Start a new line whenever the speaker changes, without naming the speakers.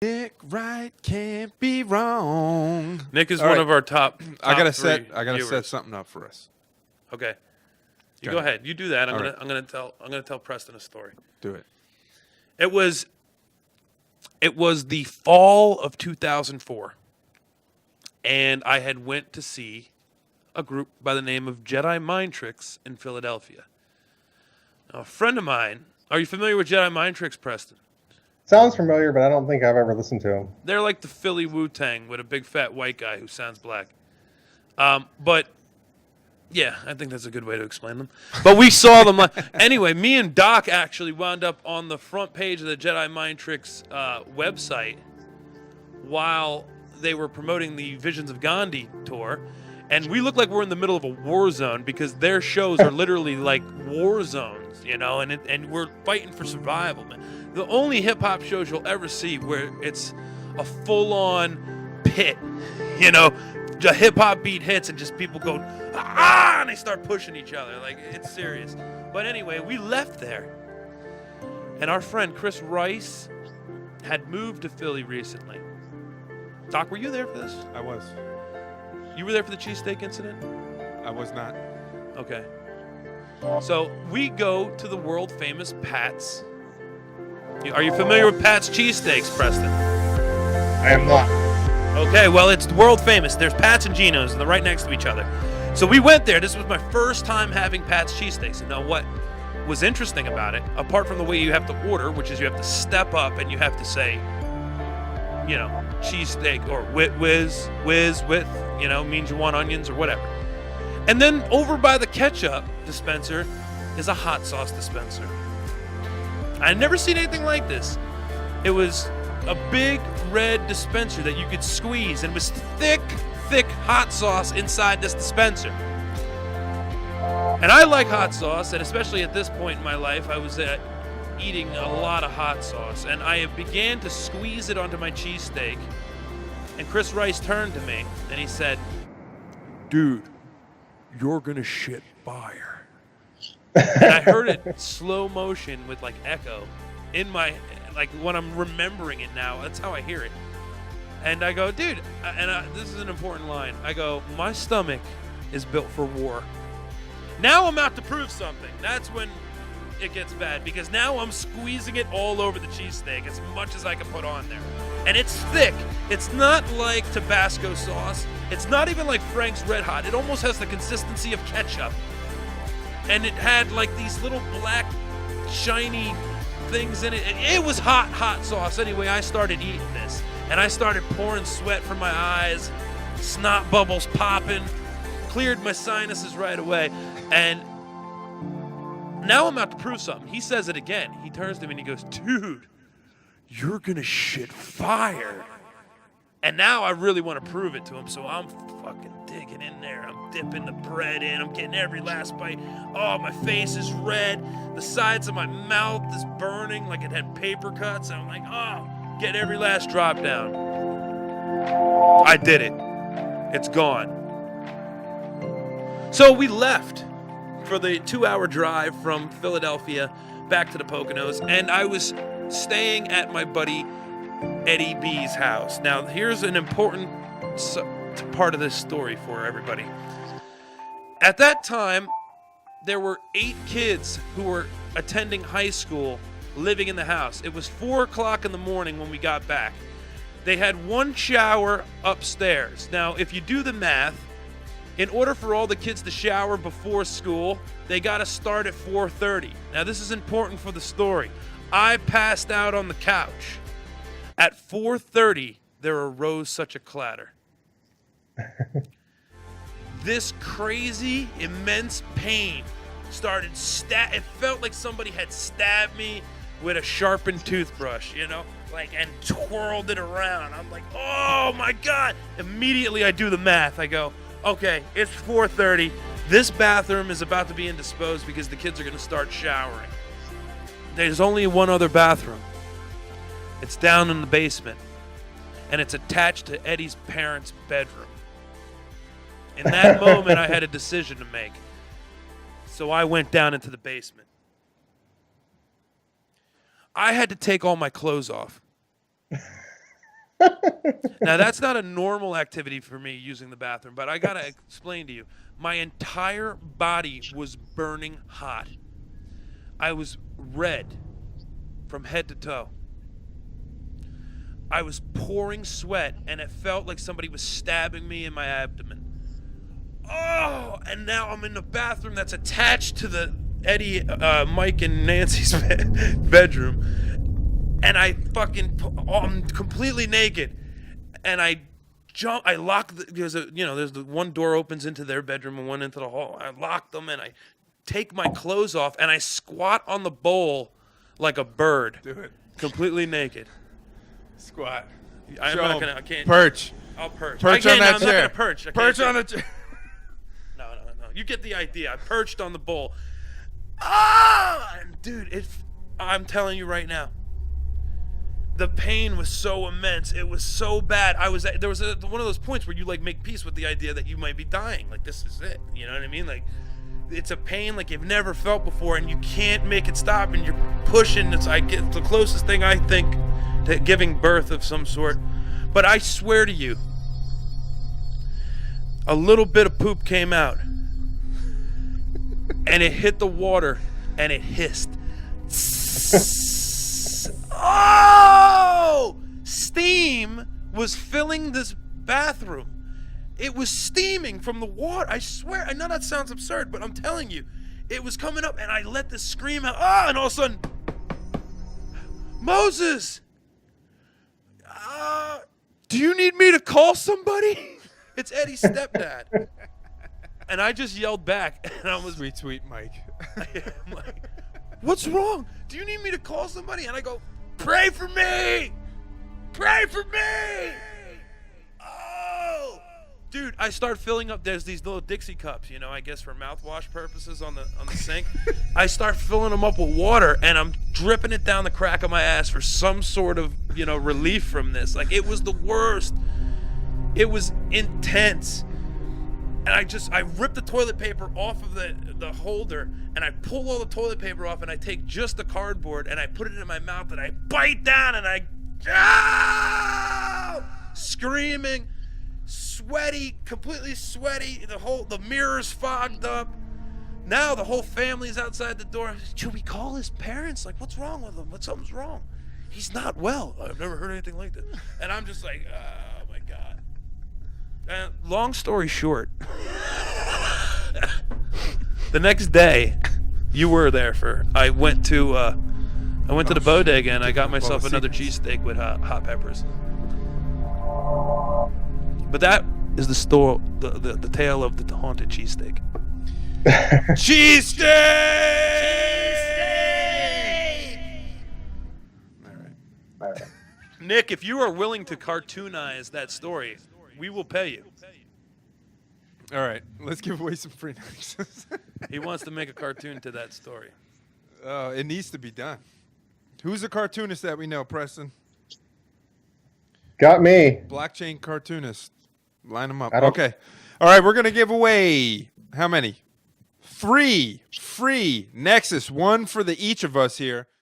Nick Wright can't be wrong.
Nick is
All
one
right.
of our top
I gotta
three
set
viewers.
something up for us.
Okay. You
Go
go
ahead.
ahead. You do that.
All right.
I'm gonna tell Preston a story.
Do it.
It was the fall of 2004, and I had went to see a group by the name of Jedi Mind Tricks in Philadelphia. Now, a friend of mine. Are you familiar with Jedi Mind Tricks, Preston?
Sounds familiar, but I don't think I've ever listened to him.
They're like the Philly Wu-Tang with a big fat white guy who sounds black. But yeah, I think that's a good way to explain them. But we saw them. Anyway, me and Doc actually wound up on the front page of the Jedi Mind Tricks website while they were promoting the Visions of Gandhi tour. And we look like we're in the middle of a war zone because their shows are literally like war zones, you know, and we're fighting for survival, man. The only hip-hop shows you'll ever see where it's a full-on pit, you know, a hip-hop beat hits and just people go, ah, and they start pushing each other. Like, it's serious. But anyway, we left there. And our friend Chris Rice had moved to Philly recently. Doc, were you there for this?
I was.
You were there for the cheesesteak incident?
I was not.
Okay. So we go to the world famous Pat's. Are you familiar with Pat's cheesesteaks, Preston?
I am not.
Okay, well, it's world famous. There's Pat's and Geno's, and they're right next to each other. So we went there. This was my first time having Pat's cheesesteaks. And now what was interesting about it, apart from the way you have to order, which is you have to step up and you have to say, you know, cheesesteak or whiz with, you know, means you want onions or whatever. And then over by the ketchup dispenser is a hot sauce dispenser. I'd never seen anything like this. It was a big red dispenser that you could squeeze, and it was thick hot sauce inside this dispenser. And I like hot sauce, and especially at this point in my life, I was eating a lot of hot sauce, and I began to squeeze it onto my cheesesteak. And Chris Rice turned to me, and he said, "Dude, you're gonna shit fire." And I heard it slow motion with like echo in my, like when I'm remembering it now, that's how I hear it. And I go, dude, this is an important line. I go, my stomach is built for war. Now I'm out to prove something. That's when it gets bad, because now I'm squeezing it all over the cheesesteak as much as I can put on there. And it's thick. It's not like Tabasco sauce. It's not even like Frank's Red Hot. It almost has the consistency of ketchup. And it had like these little black, shiny things in it. And it was hot sauce. Anyway, I started eating this. And I started pouring sweat from my eyes, snot bubbles popping, cleared my sinuses right away. And now I'm out to prove something. He says it again. He turns to me and he goes, "Dude, you're gonna shit fire." And now I really want to prove it to him, so I'm fucking digging in there. I'm dipping the bread in. I'm getting every last bite. Oh, my face is red. The sides of my mouth is burning like it had paper cuts. And I'm like, oh, get every last drop down. I did it. It's gone. So we left for the 2-hour drive from Philadelphia back to the Poconos, and I was staying at my buddy Eddie B's house. Now, here's an important part of this story for everybody. At that time, there were 8 kids who were attending high school living in the house. It was 4 o'clock in the morning when we got back. They had one shower upstairs. Now, if you do the math, in order for all the kids to shower before school, they got to start at 4:30. Now, this is important for the story. I passed out on the couch. At 4:30, there arose such a clatter. This crazy, immense pain started it felt like somebody had stabbed me with a sharpened toothbrush, you know, like, and twirled it around. I'm like, oh my God. Immediately I do the math. I go, okay, it's 4:30. This bathroom is about to be indisposed because the kids are going to start showering. There's only one other bathroom. It's down in the basement, and it's attached to Eddie's parents' bedroom. In that moment, I had a decision to make. So I went down into the basement. I had to take all my clothes off. Now, that's not a normal activity for me using the bathroom, but I got to explain to you. My entire body was burning hot. I was red from head to toe. I was pouring sweat, and it felt like somebody was stabbing me in my abdomen. Oh, and now I'm in the bathroom that's attached to the Eddie, Mike, and Nancy's bedroom. And I'm completely naked. And I lock there's the one door opens into their bedroom and one into the hall. I lock them and I take my clothes off and I squat on the bowl like a bird.
Do it.
Completely naked.
Squat.
I can't.
Perch.
I'll perch.
Perch on that
I'm not
chair.
gonna perch.
Perch on the chair.
No. You get the idea. I perched on the bowl. Ah, dude, I'm telling you right now. The pain was so immense. It was so bad. There was one of those points where you like make peace with the idea that you might be dying. Like, this is it. You know what I mean? Like, it's a pain like you've never felt before, and you can't make it stop, and you're pushing. It's the closest thing I think to giving birth of some sort. But I swear to you, a little bit of poop came out, and it hit the water, and it hissed. Oh! Steam was filling this bathroom. It was steaming from the water. I swear, I know that sounds absurd, but I'm telling you, it was coming up, and I let this scream out. Ah! And all of a sudden, Mozez! Do you need me to call somebody? It's Eddie's stepdad. And I just yelled back, and I was
Sweet Mike.
I'm like, what's wrong? Do you need me to call somebody? And I go, pray for me! Pray for me! Oh! Dude, I start filling up. There's these little Dixie cups, I guess for mouthwash purposes on the sink. I start filling them up with water, and I'm dripping it down the crack of my ass for some sort of, relief from this. Like, it was the worst. It was intense. And I rip the toilet paper off of the holder, and I pull all the toilet paper off, and I take just the cardboard, and I put it in my mouth, and I bite down, and screaming, sweaty, completely sweaty. The mirror's fogged up. Now the whole family's outside the door. Should we call his parents? Like, what's wrong with him? Something's wrong. He's not well. I've never heard anything like this. And I'm just like, oh my God. Long story short, the next day, you were there I went to the bodega and I got myself another cheesesteak with hot peppers. But that is the tale of the haunted cheesesteak. Cheesesteak!
All right.
Nick, if you are willing to cartoonize that story, we will pay you.
All right, let's give away some free nuggets.
He wants to make a cartoon to that story.
It needs to be done. Who's a cartoonist that we know, Preston?
Got me.
Blockchain cartoonist. Line them up.
I don't-
Okay. All right, we're going to give away how many? 3 free Nexus, one for each of us here.